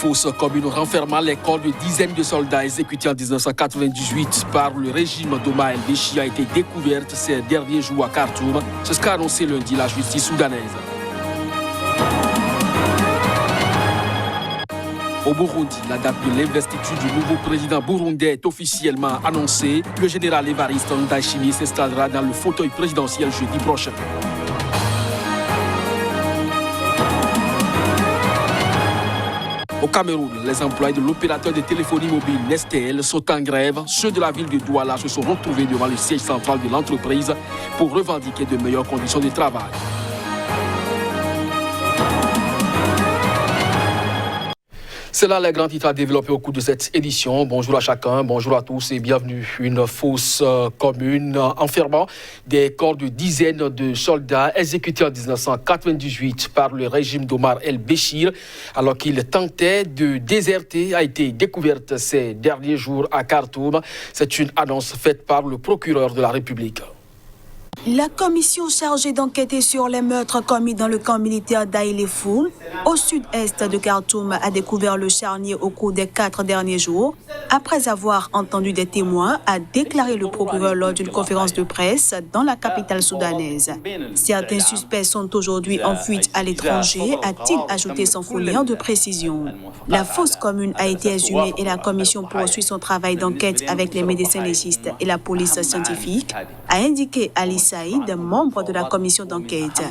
fosse commune renfermant les corps de dizaines de soldats exécutés en 1998 par le régime d'Omar el-Béchir a été découverte ces derniers jours à Khartoum. C'est ce qu'a annoncé lundi la justice soudanaise. Au Burundi, la date de l'investiture du nouveau président burundais est officiellement annoncée. Le général Évariste Ndayishimiye s'installera dans le fauteuil présidentiel jeudi prochain. Au Cameroun, les employés de l'opérateur de téléphonie mobile Nestel sont en grève. Ceux de la ville de Douala se sont retrouvés devant le siège central de l'entreprise pour revendiquer de meilleures conditions de travail. C'est là les grands titres à développer au cours de cette édition. Bonjour à chacun, bonjour à tous et bienvenue. Une fosse commune enfermant des corps de dizaines de soldats exécutés en 1998 par le régime d'Omar el-Béchir alors qu'ils tentaient de déserter a été découverte ces derniers jours à Khartoum. C'est une annonce faite par le procureur de la République. La commission chargée d'enquêter sur les meurtres commis dans le camp militaire d'Aïlefoul, au sud-est de Khartoum, a découvert le charnier au cours des 4 derniers jours. Après avoir entendu des témoins, a déclaré le procureur lors d'une conférence de presse dans la capitale soudanaise. Certains suspects sont aujourd'hui en fuite à l'étranger, a-t-il ajouté sans fournir de précision. La fosse commune a été exhumée et la commission poursuit son travail d'enquête avec les médecins légistes et la police scientifique, a indiqué Ali Saïd, membre de la commission d'enquête.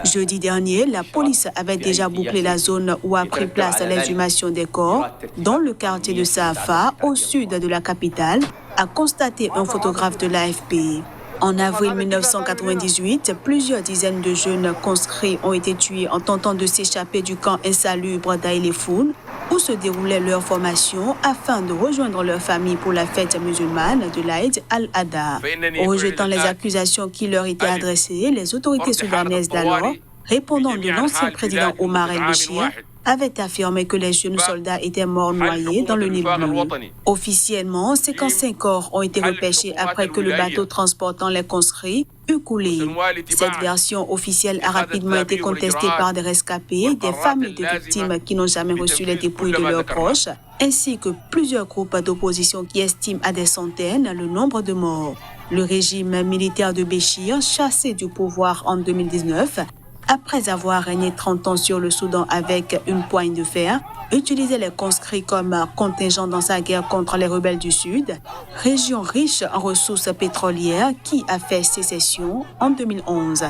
Jeudi dernier, la police avait déjà bouclé la zone où a pris place l'exhumation des corps, dans le quartier de Saafa, au sud de la capitale, a constaté un photographe de l'AFP. En avril 1998, plusieurs dizaines de jeunes conscrits ont été tués en tentant de s'échapper du camp insalubre d'Aïlefoul, où se déroulait leur formation afin de rejoindre leur famille pour la fête musulmane de l'Aïd al-Adha. Rejetant les accusations qui leur étaient adressées, les autorités soudanaises d'alors, répondant de l'ancien président Omar el-Béchir, avait affirmé que les jeunes soldats étaient morts noyés dans le Nil bleu. Officiellement, 55 corps ont été repêchés après que le bateau transportant les conscrits eut coulé. Cette version officielle a rapidement été contestée par des rescapés, des familles de victimes qui n'ont jamais reçu les dépouilles de leurs proches, ainsi que plusieurs groupes d'opposition qui estiment à des centaines le nombre de morts. Le régime militaire de Béchir, chassé du pouvoir en 2019, après avoir régné 30 ans sur le Soudan avec une poigne de fer, utilisait les conscrits comme contingent dans sa guerre contre les rebelles du Sud, région riche en ressources pétrolières qui a fait sécession en 2011.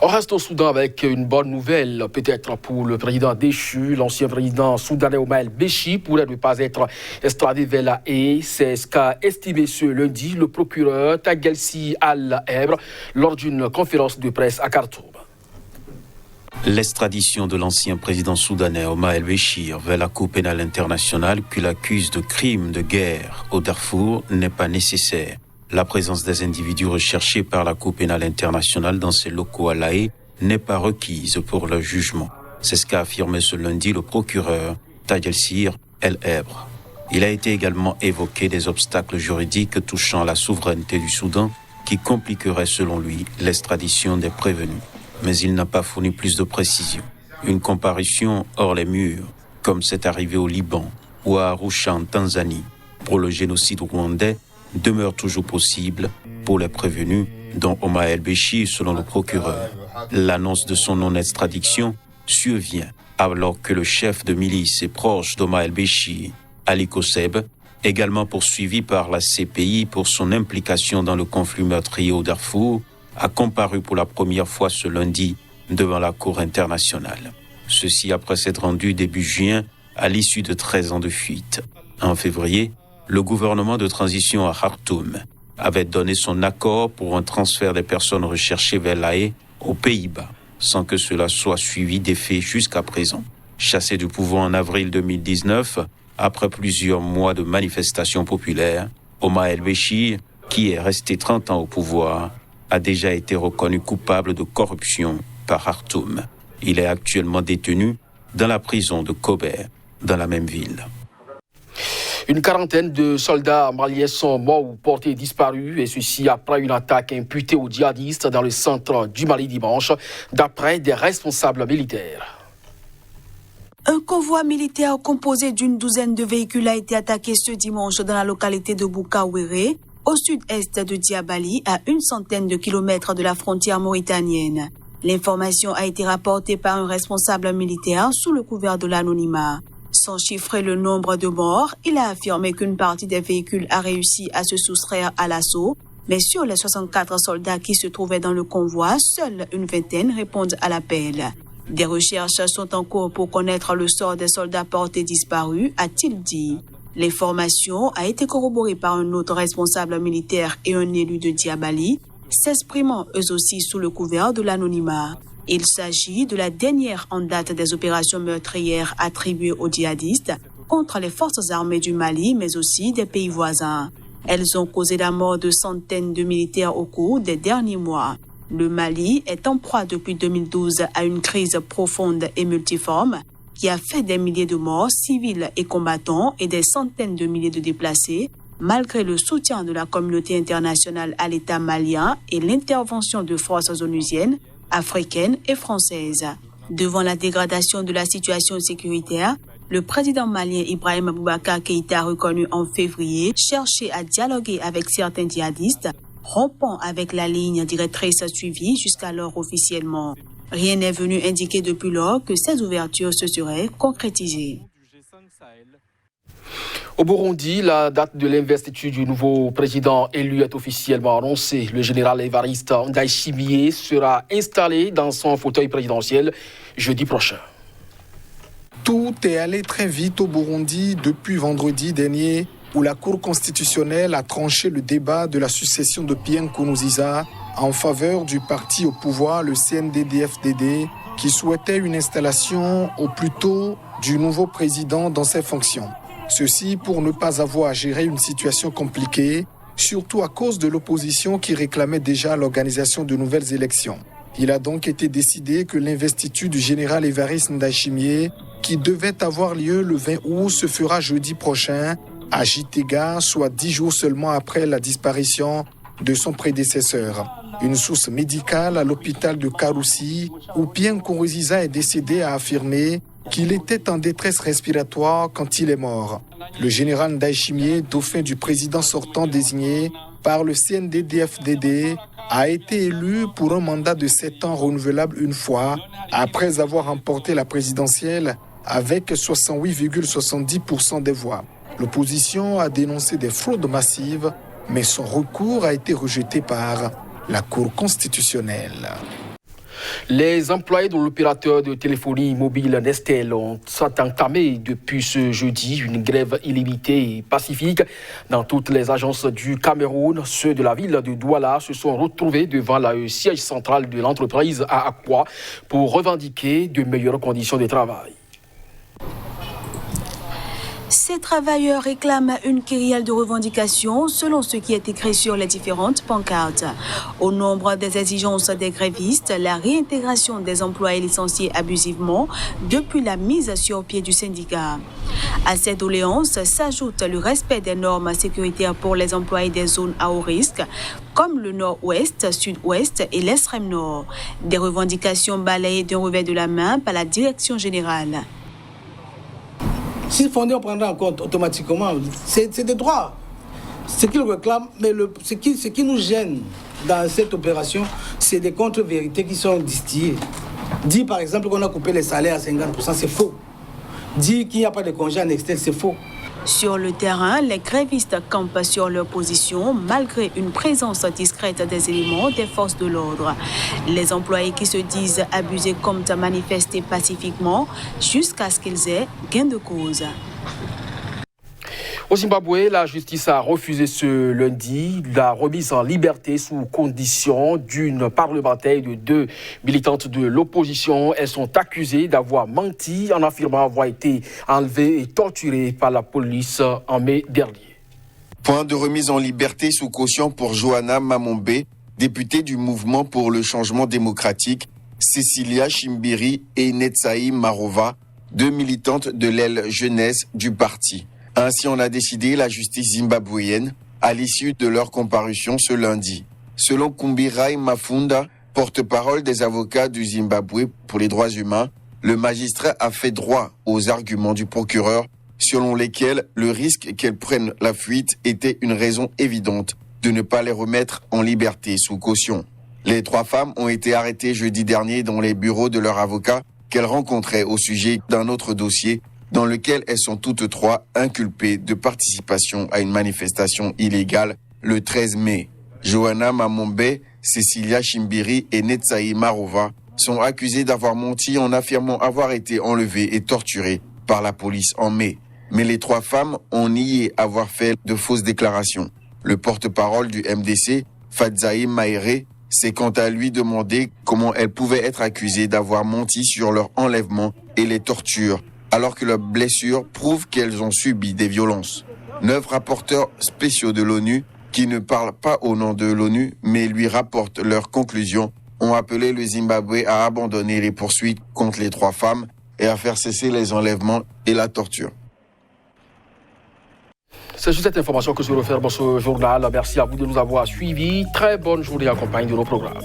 On reste au Soudan avec une bonne nouvelle, peut-être pour le président déchu. L'ancien président soudanais Omar el-Béchir pourrait ne pas être extradé vers la Haye. C'est ce qu'a estimé ce lundi le procureur Tagelsi Al-Ebre lors d'une conférence de presse à Khartoum. L'extradition de l'ancien président soudanais Omar el-Béchir vers la Cour pénale internationale qui l'accuse de crimes de guerre au Darfour n'est pas nécessaire. La présence des individus recherchés par la Cour pénale internationale dans ses locaux à La Haye n'est pas requise pour leur jugement. C'est ce qu'a affirmé ce lundi le procureur Tagelsi Al-Ebre. Il a été également évoqué des obstacles juridiques touchant la souveraineté du Soudan qui compliqueraient selon lui l'extradition des prévenus. Mais il n'a pas fourni plus de précisions. Une comparution hors les murs, comme c'est arrivé au Liban ou à Arusha en Tanzanie, pour le génocide rwandais, demeure toujours possible pour les prévenus, dont Omar el-Béchir, selon le procureur. L'annonce de son non-extradiction survient alors que le chef de milice et proche d'Omar el-Béchir, Ali Koseb, également poursuivi par la CPI pour son implication dans le conflit meurtrier au Darfour, a comparu pour la première fois ce lundi devant la Cour internationale. Ceci après s'être rendu début juin à l'issue de 13 ans de fuite. En février, le gouvernement de transition à Khartoum avait donné son accord pour un transfert des personnes recherchées vers La Haye aux Pays-Bas, sans que cela soit suivi d'effet jusqu'à présent. Chassé du pouvoir en avril 2019, après plusieurs mois de manifestations populaires, Omar el-Béchir, qui est resté 30 ans au pouvoir, a déjà été reconnu coupable de corruption par Khartoum. Il est actuellement détenu dans la prison de Kober, dans la même ville. Une quarantaine de soldats maliens sont morts ou portés disparus, et ceci après une attaque imputée aux djihadistes dans le centre du Mali dimanche, d'après des responsables militaires. Un convoi militaire composé d'une douzaine de véhicules a été attaqué ce dimanche dans la localité de Boukawéré, au sud-est de Diabali, à une centaine de kilomètres de la frontière mauritanienne. L'information a été rapportée par un responsable militaire sous le couvert de l'anonymat. Sans chiffrer le nombre de morts, il a affirmé qu'une partie des véhicules a réussi à se soustraire à l'assaut, mais sur les 64 soldats qui se trouvaient dans le convoi, seule une vingtaine répondent à l'appel. Des recherches sont en cours pour connaître le sort des soldats portés disparus, a-t-il dit. L'information a été corroborée par un autre responsable militaire et un élu de Diabali, s'exprimant eux aussi sous le couvert de l'anonymat. Il s'agit de la dernière en date des opérations meurtrières attribuées aux djihadistes contre les forces armées du Mali, mais aussi des pays voisins. Elles ont causé la mort de centaines de militaires au cours des derniers mois. Le Mali est en proie depuis 2012 à une crise profonde et multiforme qui a fait des milliers de morts civils et combattants et des centaines de milliers de déplacés, malgré le soutien de la communauté internationale à l'État malien et l'intervention de forces onusiennes, africaines et françaises. Devant la dégradation de la situation sécuritaire, le président malien Ibrahim Boubacar Keïta a reconnu en février chercher à dialoguer avec certains djihadistes, rompant avec la ligne directrice suivie jusqu'alors officiellement. Rien n'est venu indiquer depuis lors que ces ouvertures se seraient concrétisées. Au Burundi, la date de l'investiture du nouveau président élu est officiellement annoncée. Le général Évariste Ndayishimiye sera installé dans son fauteuil présidentiel jeudi prochain. Tout est allé très vite au Burundi depuis vendredi dernier, où la Cour constitutionnelle a tranché le débat de la succession de Pierre Nkurunziza en faveur du parti au pouvoir, le CNDD-FDD, qui souhaitait une installation au plus tôt du nouveau président dans ses fonctions. Ceci pour ne pas avoir à gérer une situation compliquée, surtout à cause de l'opposition qui réclamait déjà l'organisation de nouvelles élections. Il a donc été décidé que l'investiture du général Évariste Ndayishimiye, qui devait avoir lieu le 20 août, se fera jeudi prochain à Gitega, soit 10 jours seulement après la disparition de son prédécesseur. Une source médicale à l'hôpital de Karoussi, où Pierre Nkurunziza est décédé, a affirmé qu'il était en détresse respiratoire quand il est mort. Le général Ndayishimiye, dauphin du président sortant désigné par le CNDD-FDD, a été élu pour un mandat de 7 ans renouvelable une fois, après avoir remporté la présidentielle avec 68,70% des voix. L'opposition a dénoncé des fraudes massives, mais son recours a été rejeté par la Cour constitutionnelle. Les employés de l'opérateur de téléphonie mobile Nestel ont entamé depuis ce jeudi une grève illimitée et pacifique dans toutes les agences du Cameroun. Ceux de la ville de Douala se sont retrouvés devant le siège central de l'entreprise à Akwa pour revendiquer de meilleures conditions de travail. Ces travailleurs réclament une kyrielle de revendications selon ce qui est écrit sur les différentes pancartes. Au nombre des exigences des grévistes, la réintégration des employés licenciés abusivement depuis la mise sur pied du syndicat. À ces doléances s'ajoute le respect des normes sécuritaires pour les employés des zones à haut risque, comme le nord-ouest, sud-ouest et l'extrême nord. Des revendications balayées d'un revers de la main par la direction générale. Si fondé, on prendra en compte automatiquement. C'est des droits. Ce qu'ils réclament, mais ce qui nous gêne dans cette opération, c'est des contre-vérités qui sont distillées. Dit par exemple qu'on a coupé les salaires à 50%, c'est faux. Dit qu'il n'y a pas de congé en externe, c'est faux. Sur le terrain, les grévistes campent sur leur position malgré une présence discrète des éléments des forces de l'ordre. Les employés qui se disent abusés comptent à manifester pacifiquement jusqu'à ce qu'ils aient gain de cause. Au Zimbabwe, la justice a refusé ce lundi la remise en liberté sous condition d'une parlementaire et de 2 militantes de l'opposition. Elles sont accusées d'avoir menti en affirmant avoir été enlevées et torturées par la police en mai dernier. Point de remise en liberté sous caution pour Johanna Mamombe, députée du Mouvement pour le changement démocratique, Cecilia Chimbiri et Netsaï Marova, 2 militantes de l'aile jeunesse du parti. Ainsi en a décidé la justice zimbabwéenne à l'issue de leur comparution ce lundi. Selon Kumbirai Mafunda, porte-parole des avocats du Zimbabwe pour les droits humains, le magistrat a fait droit aux arguments du procureur selon lesquels le risque qu'elles prennent la fuite était une raison évidente de ne pas les remettre en liberté sous caution. Les 3 femmes ont été arrêtées jeudi dernier dans les bureaux de leur avocat qu'elles rencontraient au sujet d'un autre dossier dans lequel elles sont toutes 3 inculpées de participation à une manifestation illégale le 13 mai. Johanna Mamombe, Cecilia Chimbiri et Netsaï Marova sont accusées d'avoir menti en affirmant avoir été enlevées et torturées par la police en mai. Mais les 3 femmes ont nié avoir fait de fausses déclarations. Le porte-parole du MDC, Fadzaï Maïré, s'est quant à lui demandé comment elles pouvaient être accusées d'avoir menti sur leur enlèvement et les tortures, alors que leurs blessures prouvent qu'elles ont subi des violences. 9 rapporteurs spéciaux de l'ONU, qui ne parlent pas au nom de l'ONU, mais lui rapportent leurs conclusions, ont appelé le Zimbabwe à abandonner les poursuites contre les 3 femmes et à faire cesser les enlèvements et la torture. C'est juste cette information que je referme ce journal. Merci à vous de nous avoir suivis. Très bonne journée en compagnie de nos programmes.